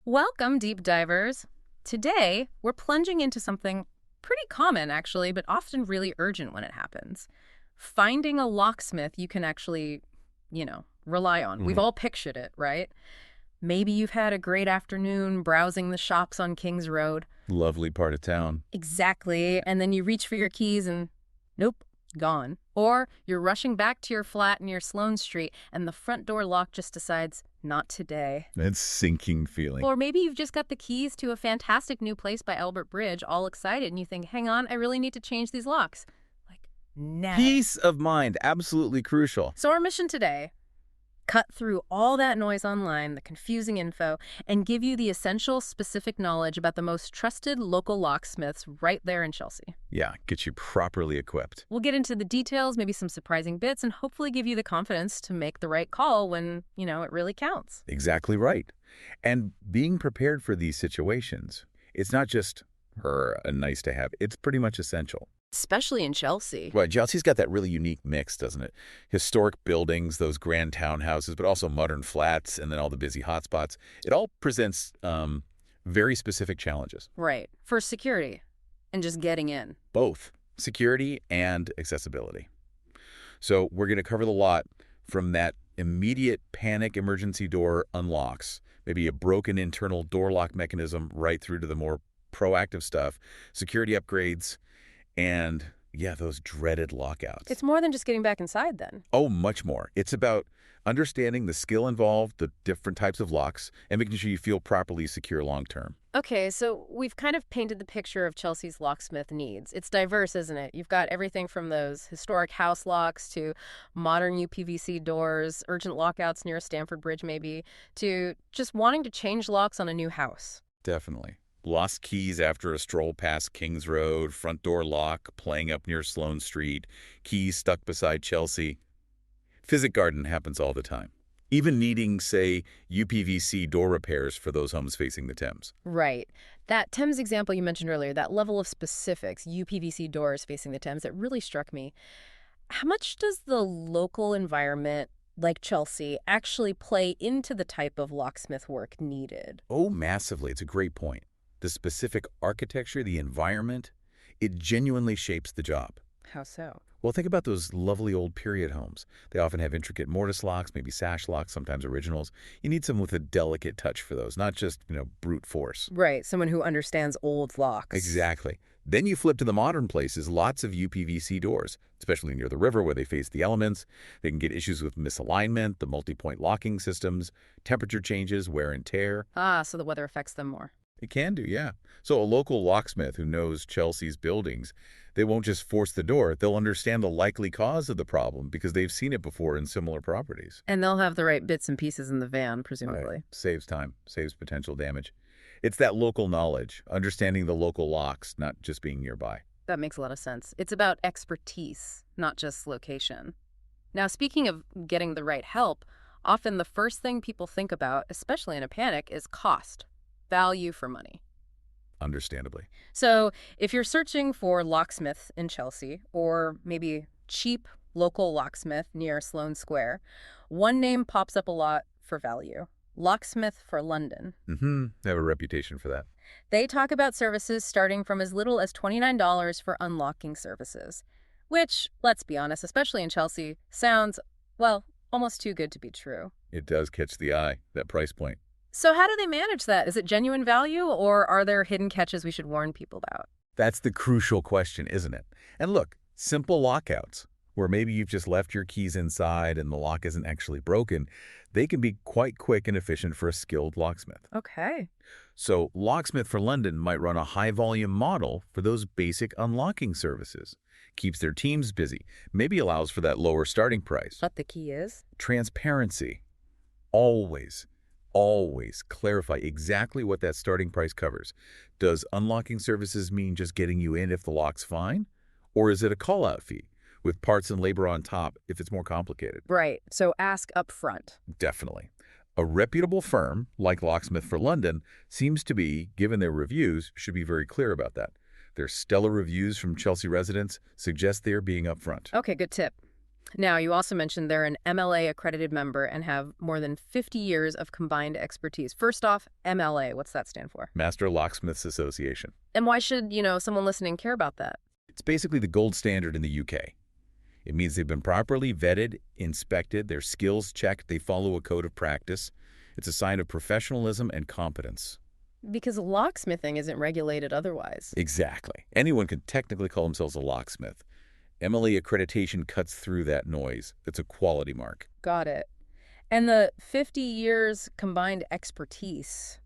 Welcome, deep divers. Today, we're plunging into something pretty common, actually, but often really urgent when it happens. Finding a locksmith you can actually, rely on. We've Mhm. all pictured it, right? Maybe you've had a great afternoon browsing the shops on King's Road. Lovely part of town. Exactly. And then you reach for your keys and nope, gone. Or you're rushing back to your flat near Sloane Street and the front door lock just decides, not today. That sinking feeling. Or maybe you've just got the keys to a fantastic new place by Albert Bridge, all excited, and you think, hang on, I really need to change these locks. Like, now. Peace of mind, absolutely crucial. So our mission today, cut through all that noise online, the confusing info, and give you the essential specific knowledge about the most trusted local locksmiths right there in Chelsea. Yeah, get you properly equipped. We'll get into the details, maybe some surprising bits, and hopefully give you the confidence to make the right call when, it really counts. Exactly right. And being prepared for these situations, it's not just a nice to have, it's pretty much essential. Especially in Chelsea. Well, Chelsea's got that really unique mix, doesn't it? Historic buildings, those grand townhouses, but also modern flats, and then all the busy hotspots. It all presents very specific challenges. Right. For security and just getting in. Both security and accessibility. So we're going to cover the lot from that immediate panic emergency door unlocks, maybe a broken internal door lock mechanism, right through to the more proactive stuff, security upgrades, and yeah, those dreaded lockouts. It's more than just getting back inside then. Oh, much more. It's about understanding the skill involved, the different types of locks, and making sure you feel properly secure long term. Okay, so we've kind of painted the picture of Chelsea's locksmith needs. It's diverse, isn't it? You've got everything from those historic house locks to modern UPVC doors, urgent lockouts near a Stamford Bridge maybe, to just wanting to change locks on a new house. Definitely. Lost keys after a stroll past Kings Road, front door lock, playing up near Sloane Street, keys stuck beside Chelsea. Physic Garden happens all the time. Even needing, say, UPVC door repairs for those homes facing the Thames. Right. That Thames example you mentioned earlier, that level of specifics, UPVC doors facing the Thames, it really struck me. How much does the local environment, like Chelsea, actually play into the type of locksmith work needed? Oh, massively. It's a great point. The specific architecture, the environment, it genuinely shapes the job. How so? Well, think about those lovely old period homes. They often have intricate mortise locks, maybe sash locks, sometimes originals. You need someone with a delicate touch for those, not just, brute force. Right, someone who understands old locks. Exactly. Then you flip to the modern places, lots of UPVC doors, especially near the river where they face the elements. They can get issues with misalignment, the multi-point locking systems, temperature changes, wear and tear. Ah, so the weather affects them more. It can do, yeah. So a local locksmith who knows Chelsea's buildings, they won't just force the door. They'll understand the likely cause of the problem because they've seen it before in similar properties. And they'll have the right bits and pieces in the van, presumably. Right. Saves time, saves potential damage. It's that local knowledge, understanding the local locks, not just being nearby. That makes a lot of sense. It's about expertise, not just location. Now, speaking of getting the right help, often the first thing people think about, especially in a panic, is cost. Value for money. Understandably. So if you're searching for locksmiths in Chelsea, or maybe cheap local locksmith near Sloane Square, one name pops up a lot for value. Locksmith for London. They have a reputation for that. They talk about services starting from as little as $29 for unlocking services, which, let's be honest, especially in Chelsea, sounds, well, almost too good to be true. It does catch the eye, that price point. So how do they manage that? Is it genuine value, or are there hidden catches we should warn people about? That's the crucial question, isn't it? And look, simple lockouts, where maybe you've just left your keys inside and the lock isn't actually broken, they can be quite quick and efficient for a skilled locksmith. Okay. So Locksmith for London might run a high-volume model for those basic unlocking services. Keeps their teams busy, maybe allows for that lower starting price. But the key is? Transparency. Always clarify exactly what that starting price covers. Does unlocking services mean just getting you in if the lock's fine? Or is it a call-out fee with parts and labor on top if it's more complicated? Right. So ask up front. Definitely. A reputable firm like Locksmith for London seems to be, given their reviews, should be very clear about that. Their stellar reviews from Chelsea residents suggest they're being upfront. Okay, good tip. Now, you also mentioned they're an MLA-accredited member and have more than 50 years of combined expertise. First off, MLA, what's that stand for? Master Locksmiths Association. And why should, someone listening care about that? It's basically the gold standard in the UK. It means they've been properly vetted, inspected, their skills checked, they follow a code of practice. It's a sign of professionalism and competence. Because locksmithing isn't regulated otherwise. Exactly. Anyone can technically call themselves a locksmith. MLA accreditation cuts through that noise. It's a quality mark. Got it. And the 50 years combined expertise,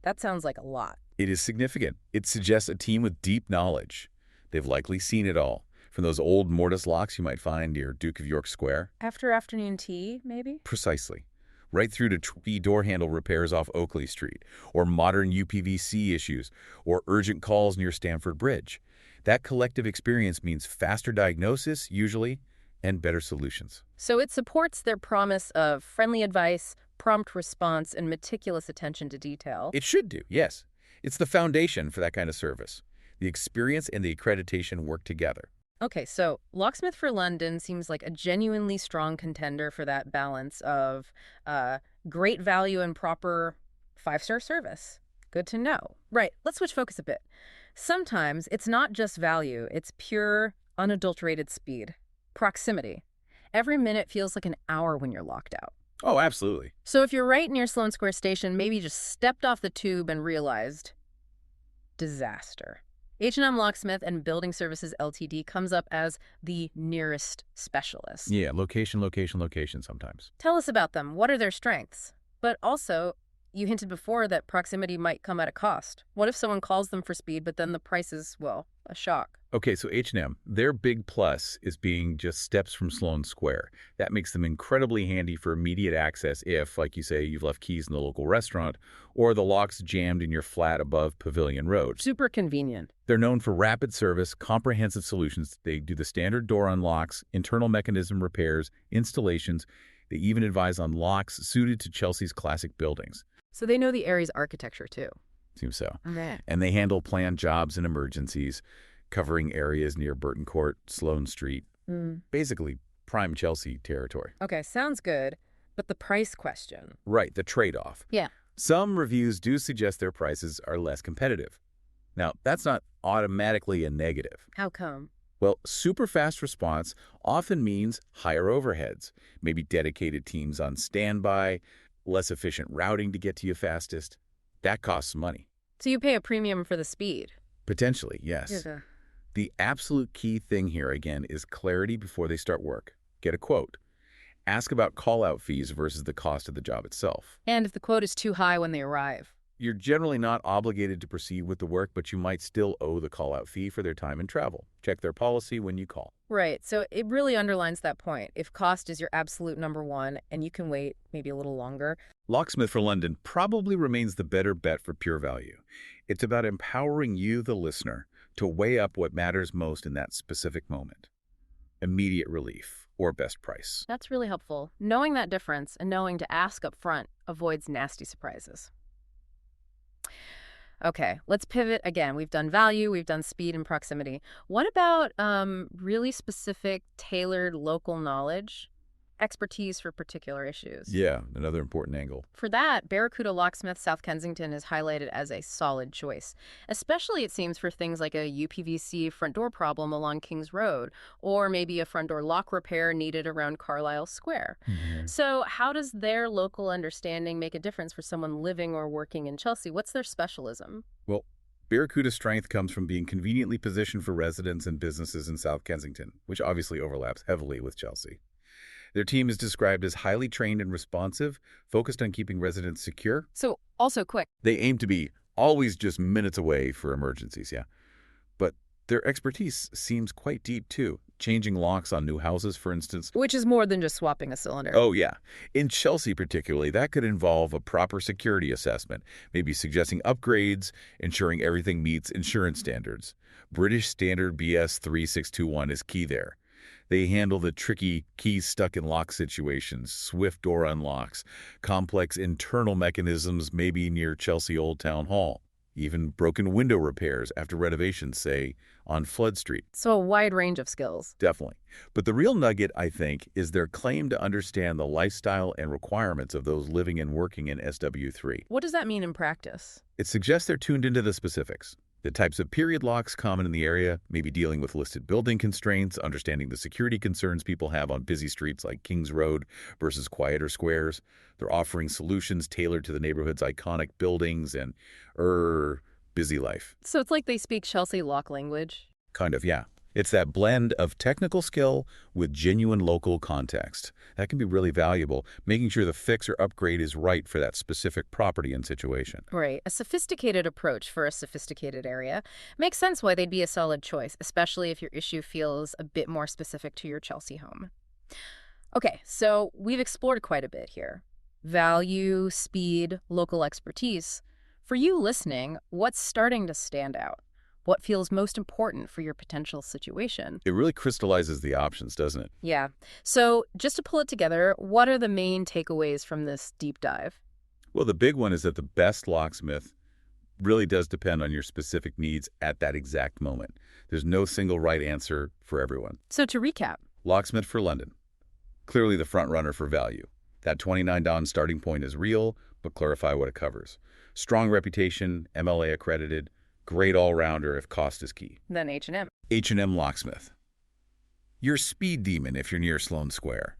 that sounds like a lot. It is significant. It suggests a team with deep knowledge. They've likely seen it all, from those old mortise locks you might find near Duke of York Square. After afternoon tea, maybe? Precisely. Right through to tricky door handle repairs off Oakley Street, or modern UPVC issues, or urgent calls near Stamford Bridge. That collective experience means faster diagnosis, usually, and better solutions. So it supports their promise of friendly advice, prompt response, and meticulous attention to detail. It should do, yes. It's the foundation for that kind of service. The experience and the accreditation work together. Okay, so Locksmith for London seems like a genuinely strong contender for that balance of great value and proper five-star service. Good to know. Right, let's switch focus a bit. Sometimes it's not just value, it's pure, unadulterated speed. Proximity. Every minute feels like an hour when you're locked out. Oh, absolutely. So if you're right near Sloane Square Station, maybe you just stepped off the tube and realized disaster. H&M Locksmith and Building Services Ltd. comes up as the nearest specialist. Yeah, location, location, location sometimes. Tell us about them. What are their strengths? But also, you hinted before that proximity might come at a cost. What if someone calls them for speed, but then the price is, well, a shock? Okay, so H&M, their big plus is being just steps from Sloane Square. That makes them incredibly handy for immediate access if, like you say, you've left keys in the local restaurant or the lock's jammed in your flat above Pavilion Road. Super convenient. They're known for rapid service, comprehensive solutions. They do the standard door unlocks, internal mechanism repairs, installations. They even advise on locks suited to Chelsea's classic buildings. So they know the area's architecture, too. Seems so. Okay. And they handle planned jobs and emergencies, covering areas near Burton Court, Sloane Street. Basically, prime Chelsea territory. Okay, sounds good. But the price question. Right, the trade-off. Yeah. Some reviews do suggest their prices are less competitive. Now, that's not automatically a negative. How come? Well, super fast response often means higher overheads, maybe dedicated teams on standby, less efficient routing to get to you fastest. That costs money. So you pay a premium for the speed? Potentially, yes. Yeah. The absolute key thing here, again, is clarity before they start work. Get a quote. Ask about call-out fees versus the cost of the job itself. And if the quote is too high when they arrive? You're generally not obligated to proceed with the work, but you might still owe the call-out fee for their time and travel. Check their policy when you call. Right. So it really underlines that point. If cost is your absolute number one and you can wait maybe a little longer. Locksmith for London probably remains the better bet for pure value. It's about empowering you, the listener, to weigh up what matters most in that specific moment. Immediate relief or best price. That's really helpful. Knowing that difference and knowing to ask up front avoids nasty surprises. Okay, let's pivot again. We've done value, we've done speed and proximity. What about really specific, tailored local knowledge? Expertise for particular issues. Yeah, another important angle. For that, Barracuda Locksmith South Kensington is highlighted as a solid choice, especially it seems for things like a UPVC front door problem along Kings Road, or maybe a front door lock repair needed around Carlisle Square. So how does their local understanding make a difference for someone living or working in Chelsea? What's their specialism? Well, Barracuda's strength comes from being conveniently positioned for residents and businesses in South Kensington, which obviously overlaps heavily with Chelsea. Their team is described as highly trained and responsive, focused on keeping residents secure. So, also quick. They aim to be always just minutes away for emergencies, yeah. But their expertise seems quite deep, too. Changing locks on new houses, for instance. Which is more than just swapping a cylinder. Oh, yeah. In Chelsea, particularly, that could involve a proper security assessment, maybe suggesting upgrades, ensuring everything meets insurance standards. British Standard BS 3621 is key there. They handle the tricky keys stuck in lock situations, swift door unlocks, complex internal mechanisms maybe near Chelsea Old Town Hall. even broken window repairs after renovations, say, on Flood Street. So a wide range of skills. Definitely. But the real nugget, I think, is their claim to understand the lifestyle and requirements of those living and working in SW3. What does that mean in practice? It suggests they're tuned into the specifics. The types of period locks common in the area, maybe dealing with listed building constraints, understanding the security concerns people have on busy streets like Kings Road versus quieter squares. They're offering solutions tailored to the neighborhood's iconic buildings and, busy life. So it's like they speak Chelsea lock language? Kind of, yeah. It's that blend of technical skill with genuine local context. That can be really valuable, making sure the fix or upgrade is right for that specific property and situation. Right. A sophisticated approach for a sophisticated area. Makes sense why they'd be a solid choice, especially if your issue feels a bit more specific to your Chelsea home. Okay, so we've explored quite a bit here. Value, speed, local expertise. For you listening, what's starting to stand out? What feels most important for your potential situation? It really crystallizes the options, doesn't it? Yeah. So just to pull it together, what are the main takeaways from this deep dive? Well, the big one is that the best locksmith really does depend on your specific needs at that exact moment. There's no single right answer for everyone. So to recap, Locksmith for London. Clearly the front runner for value. That $29 starting point is real, but clarify what it covers. Strong reputation, MLA accredited, great all-rounder if cost is key. then H&M. H&M Locksmith. Your speed demon if you're near Sloane Square.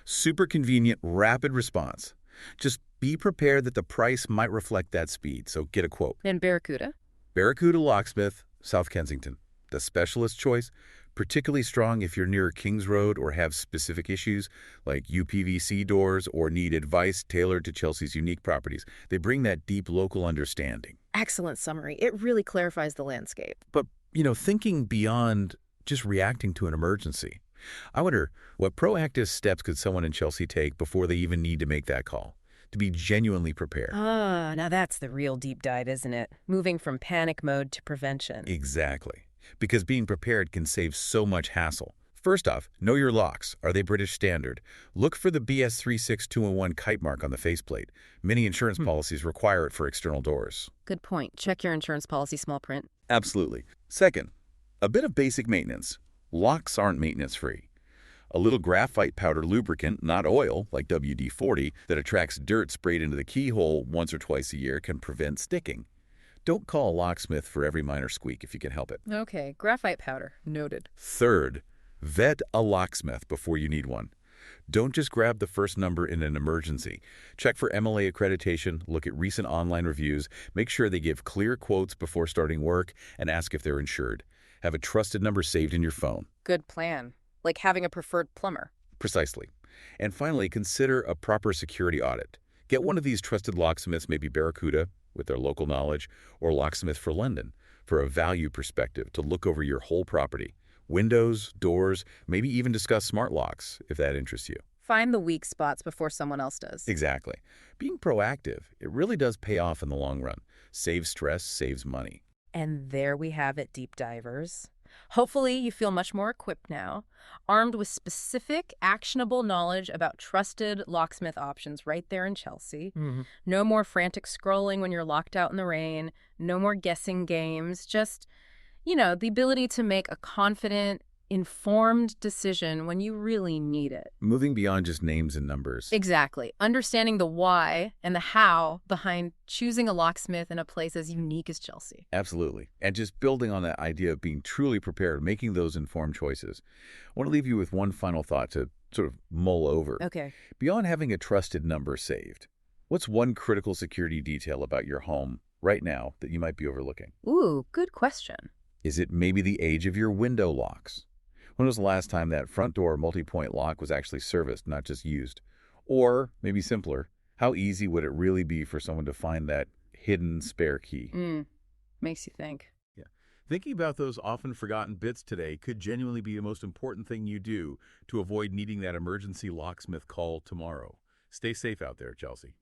Super convenient, rapid response. Just be prepared that the price might reflect that speed, so get a quote. And Barracuda? Barracuda Locksmith, South Kensington. The specialist choice, particularly strong if you're near Kings Road or have specific issues like UPVC doors or need advice tailored to Chelsea's unique properties. They bring that deep local understanding. Excellent summary. It really clarifies the landscape. But, thinking beyond just reacting to an emergency, I wonder what proactive steps could someone in Chelsea take before they even need to make that call, to be genuinely prepared. Now that's the real deep dive, isn't it? Moving from panic mode to prevention. Exactly. Because being prepared can save so much hassle. First off, know your locks. Are they British standard? Look for the BS 36211 kite mark on the faceplate. Many insurance policies require it for external doors. Good point. Check your insurance policy small print. Absolutely. Second, a bit of basic maintenance. Locks aren't maintenance-free. A little graphite powder lubricant, not oil, like WD-40, that attracts dirt sprayed into the keyhole once or twice a year can prevent sticking. Don't call a locksmith for every minor squeak if you can help it. Okay, graphite powder. Noted. Third, vet a locksmith before you need one. Don't just grab the first number in an emergency. Check for MLA accreditation, look at recent online reviews, make sure they give clear quotes before starting work, and ask if they're insured. Have a trusted number saved in your phone. Good plan. Like having a preferred plumber. Precisely. And finally, consider a proper security audit. Get one of these trusted locksmiths, maybe Barracuda, with their local knowledge, or Locksmith for London, for a value perspective to look over your whole property. Windows, doors, maybe even discuss smart locks, if that interests you. Find the weak spots before someone else does. Exactly. Being proactive, it really does pay off in the long run. Saves stress, saves money. And there we have it, deep divers. Hopefully you feel much more equipped now, armed with specific, actionable knowledge about trusted locksmith options right there in Chelsea. No more frantic scrolling when you're locked out in the rain. No more guessing games. Just, the ability to make a confident, informed decision when you really need it. Moving beyond just names and numbers. Exactly. Understanding the why and the how behind choosing a locksmith in a place as unique as Chelsea. Absolutely. And just building on that idea of being truly prepared, making those informed choices. I want to leave you with one final thought to sort of mull over. Okay. Beyond having a trusted number saved, what's one critical security detail about your home right now that you might be overlooking? Ooh, good question. Is it maybe the age of your window locks? When was the last time that front door multi-point lock was actually serviced, not just used? Or, maybe simpler, how easy would it really be for someone to find that hidden spare key? Makes you think. Yeah. Thinking about those often forgotten bits today could genuinely be the most important thing you do to avoid needing that emergency locksmith call tomorrow. Stay safe out there, Chelsea.